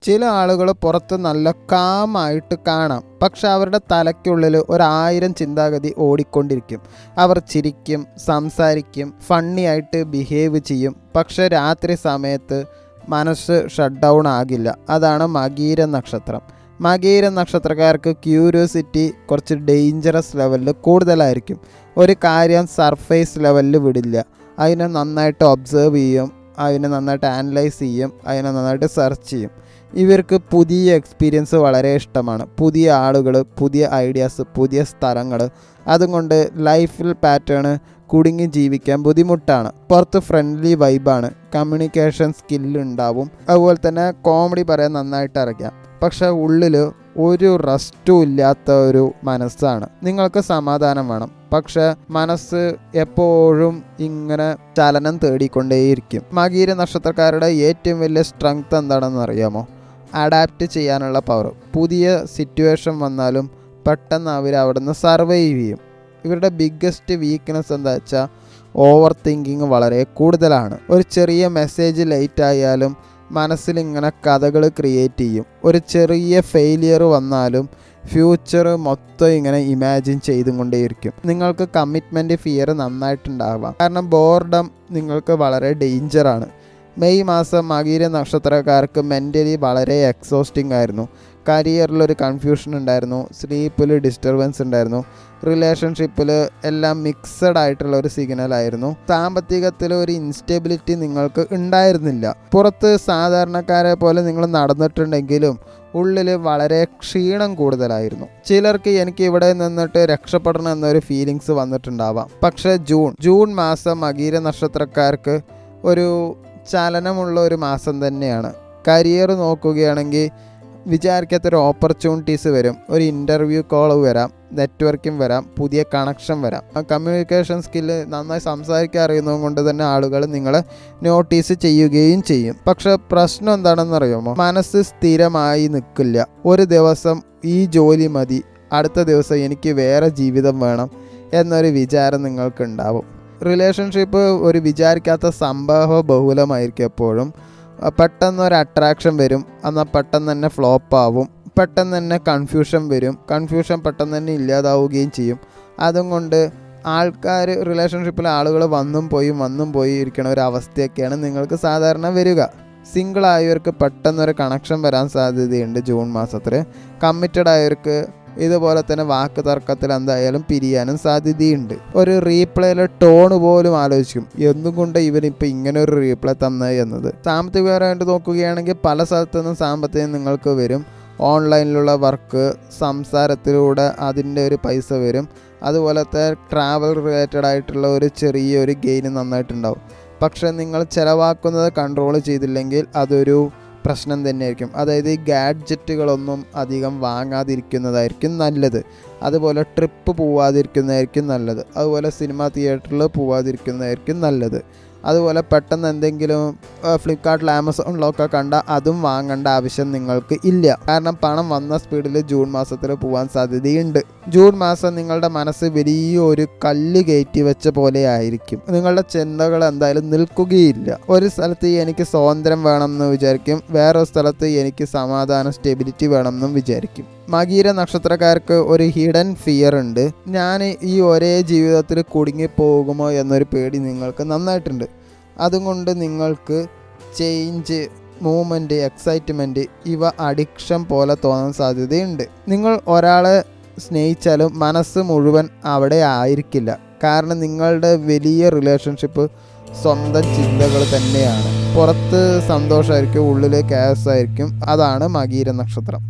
ചില ആളുകൾ പുറത്ത് നല്ല കാമായിട്ട് കാണാം, പക്ഷെ അവരുടെ തലയ്ക്കുള്ളിൽ 1000 ചിന്താഗതി ഓടിക്കൊണ്ടിരിക്കും. അവർ ചിരിക്കും, സംസാരിക്കും, ഫണ്ണി ആയിട്ട് ബിഹേവ് ചെയ്യും, പക്ഷെ രാത്രി സമയത്ത് മനസ്സ് ഷട്ട് ഡൗൺ ആകില്ല. അതാണ് മകീര നക്ഷത്രം. മകീര നക്ഷത്രക്കാർക്ക് ക്യൂരിയോസിറ്റി കുറച്ച് ഡേഞ്ചറസ് ലെവലിൽ കൂടുതലായിരിക്കും. ഒരു കാര്യം സർഫേസ് ലെവലിൽ വിടില്ല. അതിനെ നന്നായിട്ട് ഒബ്സേർവ് ചെയ്യും, അതിനെ നന്നായിട്ട് ആനലൈസ് ചെയ്യും, അതിനെ നന്നായിട്ട് സെർച്ച് ചെയ്യും. ഇവർക്ക് പുതിയ എക്സ്പീരിയൻസ് വളരെ ഇഷ്ടമാണ്. പുതിയ ആളുകൾ, പുതിയ ഐഡിയാസ്, പുതിയ സ്ഥലങ്ങൾ. അതുകൊണ്ട് ലൈഫിൽ പാറ്റേൺ കുടുങ്ങി ജീവിക്കാൻ ബുദ്ധിമുട്ടാണ്. പുറത്ത് ഫ്രണ്ട്ലി വൈബാണ്, കമ്മ്യൂണിക്കേഷൻ സ്കില്ലുണ്ടാവും, അതുപോലെ തന്നെ കോമഡി പറയാൻ നന്നായിട്ട് അറിയാം. പക്ഷെ ഉള്ളിൽ ഒരു റെസ്റ്റും ഇല്ലാത്ത ഒരു മനസ്സാണ്. നിങ്ങൾക്ക് സമാധാനം വേണം, പക്ഷെ മനസ്സ് എപ്പോഴും ഇങ്ങനെ ചലനം തേടിക്കൊണ്ടേയിരിക്കും. മകീര നക്ഷത്രക്കാരുടെ ഏറ്റവും വലിയ സ്ട്രെങ്ത് എന്താണെന്ന് അറിയാമോ? അഡാപ്റ്റ് ചെയ്യാനുള്ള പവർ. പുതിയ സിറ്റുവേഷൻ വന്നാലും പെട്ടെന്ന് അവർ അവിടെ നിന്ന് സർവൈവ് ചെയ്യും. ഇവരുടെ ബിഗ്ഗസ്റ്റ് വീക്ക്നെസ് എന്താ വെച്ചാൽ ഓവർ തിങ്കിങ് വളരെ കൂടുതലാണ്. ഒരു ചെറിയ മെസ്സേജ് ലേറ്റ് ആയാലും മനസ്സിലിങ്ങനെ കഥകൾ ക്രിയേറ്റ് ചെയ്യും. ഒരു ചെറിയ ഫെയിലിയർ വന്നാലും ഫ്യൂച്ചർ മൊത്തം ഇങ്ങനെ ഇമാജിൻ ചെയ്തും കൊണ്ടേയിരിക്കും. നിങ്ങൾക്ക് കമ്മിറ്റ്മെൻറ്റ് ഫിയർ നന്നായിട്ടുണ്ടാവാം, കാരണം ബോർഡം നിങ്ങൾക്ക് വളരെ ഡേഞ്ചറാണ്. മെയ് മാസം മകീര നക്ഷത്രക്കാർക്ക് മെൻ്റലി വളരെ എക്സോസ്റ്റിംഗ് ആയിരുന്നു. കരിയറിലൊരു കൺഫ്യൂഷൻ ഉണ്ടായിരുന്നു, സ്ലീപ്പിൽ ഡിസ്റ്റർബൻസ് ഉണ്ടായിരുന്നു, റിലേഷൻഷിപ്പിൽ എല്ലാം മിക്സഡ് ആയിട്ടുള്ള ഒരു സിഗ്നലായിരുന്നു. സാമ്പത്തികത്തിൽ ഒരു ഇൻസ്റ്റെബിലിറ്റി നിങ്ങൾക്ക് ഉണ്ടായിരുന്നില്ല. പുറത്ത് സാധാരണക്കാരെ പോലെ നിങ്ങൾ നടന്നിട്ടുണ്ടെങ്കിലും ഉള്ളിൽ വളരെ ക്ഷീണം കൂടുതലായിരുന്നു. ചിലർക്ക് എനിക്ക് ഇവിടെ നിന്നിട്ട് രക്ഷപ്പെടണം എന്നൊരു ഫീലിങ്സ് വന്നിട്ടുണ്ടാവാം. പക്ഷേ ജൂൺ മാസം മകീര നക്ഷത്രക്കാർക്ക് ഒരു ചലനമുള്ള ഒരു മാസം തന്നെയാണ്. കരിയർ നോക്കുകയാണെങ്കിൽ വിചാരിക്കാത്തൊരു ഓപ്പർച്യൂണിറ്റീസ് വരും. ഒരു ഇൻ്റർവ്യൂ കോൾ വരാം, നെറ്റ്വർക്കിംഗ് വരാം, പുതിയ കണക്ഷൻ വരാം. കമ്മ്യൂണിക്കേഷൻ സ്കില്ല് നന്നായി സംസാരിക്കാൻ അറിയുന്നത് കൊണ്ട് തന്നെ ആളുകൾ നിങ്ങളെ നോട്ടീസ് ചെയ്യുകയും ചെയ്യും. പക്ഷെ പ്രശ്നം എന്താണെന്ന് അറിയുമോ? മനസ്സ് സ്ഥിരമായി നിൽക്കില്ല. ഒരു ദിവസം ഈ ജോലി മതി, അടുത്ത ദിവസം എനിക്ക് വേറെ ജീവിതം വേണം എന്നൊരു വിചാരം നിങ്ങൾക്കുണ്ടാവും. റിലേഷൻഷിപ്പ് ഒരു വിചാരിക്കാത്ത സംഭവ ബഹുലമായിരിക്കും. എപ്പോഴും പെട്ടെന്നൊരു അട്രാക്ഷൻ വരും, എന്നാൽ പെട്ടെന്ന് തന്നെ ഫ്ലോപ്പ് ആവും. പെട്ടെന്ന് തന്നെ കൺഫ്യൂഷൻ വരും, കൺഫ്യൂഷൻ പെട്ടെന്ന് തന്നെ ഇല്ലാതാവുകയും ചെയ്യും. അതുകൊണ്ട് റിലേഷൻഷിപ്പിലെ ആളുകൾ വന്നും പോയി ഇരിക്കണ ഒരു അവസ്ഥയൊക്കെയാണ് നിങ്ങൾക്ക് സാധാരണ വരിക. സിംഗിളായവർക്ക് പെട്ടെന്നൊരു കണക്ഷൻ വരാൻ സാധ്യതയുണ്ട് ജൂൺ മാസത്തിൽ. കമ്മിറ്റഡ് ആയവർക്ക് ഇതുപോലെ തന്നെ വാക്ക് തർക്കത്തിൽ എന്തായാലും പിരിയാനും സാധ്യതയുണ്ട്. ഒരു റീപ്ലേയിലെ ടോൺ പോലും ആലോചിക്കും, എന്തുകൊണ്ട് ഇവനിപ്പോൾ ഇങ്ങനെ ഒരു റീപ്ലേ തന്നെ എന്നത്. സാമ്പത്തികപരമായിട്ട് നോക്കുകയാണെങ്കിൽ പല സ്ഥലത്തുനിന്നും സാമ്പത്തികം നിങ്ങൾക്ക് വരും. ഓൺലൈനിലുള്ള വർക്ക്, സംസാരത്തിലൂടെ അതിൻ്റെ ഒരു പൈസ വരും. അതുപോലത്തെ ട്രാവൽ റിലേറ്റഡ് ആയിട്ടുള്ള ഒരു ചെറിയൊരു ഗെയിൻ നന്നായിട്ടുണ്ടാവും. പക്ഷേ നിങ്ങൾ ചിലവാക്കുന്നത് കൺട്രോൾ ചെയ്തില്ലെങ്കിൽ അതൊരു പ്രശ്നം തന്നെയായിരിക്കും. അതായത് ഈ ഗാഡ്ജറ്റുകളൊന്നും അധികം വാങ്ങാതിരിക്കുന്നതായിരിക്കും നല്ലത്. അതുപോലെ ട്രിപ്പ് പോവാതിരിക്കുന്നതായിരിക്കും നല്ലത്. അതുപോലെ സിനിമ തിയേറ്ററിൽ പോവാതിരിക്കുന്നതായിരിക്കും നല്ലത്. അതുപോലെ പെട്ടെന്ന് എന്തെങ്കിലും ഫ്ലിപ്കാർട്ടിൽ ആമസോണിലൊക്കെ കണ്ടാൽ അതും വാങ്ങേണ്ട ആവശ്യം നിങ്ങൾക്ക് ഇല്ല. കാരണം പണം വന്ന സ്പീഡിൽ ജൂൺ മാസത്തിൽ പോകാൻ സാധ്യതയുണ്ട്. ജൂൺ മാസം നിങ്ങളുടെ മനസ്സ് വലിയൊരു കല്ല് കയറ്റി വെച്ച പോലെ ആയിരിക്കും. നിങ്ങളുടെ ചിന്തകൾ എന്തായാലും നിൽക്കുകയില്ല. ഒരു സ്ഥലത്ത് എനിക്ക് സ്വാതന്ത്ര്യം വേണമെന്ന് വിചാരിക്കും, വേറൊരു സ്ഥലത്ത് എനിക്ക് സമാധാനം, സ്റ്റെബിലിറ്റി വേണമെന്നും വിചാരിക്കും. മകീര നക്ഷത്രക്കാർക്ക് ഒരു ഹിഡൻ ഫിയർ ഉണ്ട്. ഞാൻ ഈ ഒരേ ജീവിതത്തിൽ കുടുങ്ങിപ്പോകുമോ എന്നൊരു പേടി നിങ്ങൾക്ക് നന്നായിട്ടുണ്ട്. അതുകൊണ്ട് നിങ്ങൾക്ക് ചേഞ്ച്, മൂവ്മെൻറ്റ്, എക്സൈറ്റ്മെൻറ്റ് ഇവ അഡിക്ഷൻ പോലെ തോന്നാൻ സാധ്യതയുണ്ട്. നിങ്ങൾ ഒരാളെ സ്നേഹിച്ചാലും മനസ്സ് മുഴുവൻ അവിടെ ആയിരിക്കില്ല. കാരണം നിങ്ങളുടെ വലിയ റിലേഷൻഷിപ്പ് സ്വന്തം ചിന്തകൾ തന്നെയാണ്. പുറത്ത് സന്തോഷമായിരിക്കും, ഉള്ളിൽ ക്യാഷ് ആയിരിക്കും. അതാണ് മകീര നക്ഷത്രം.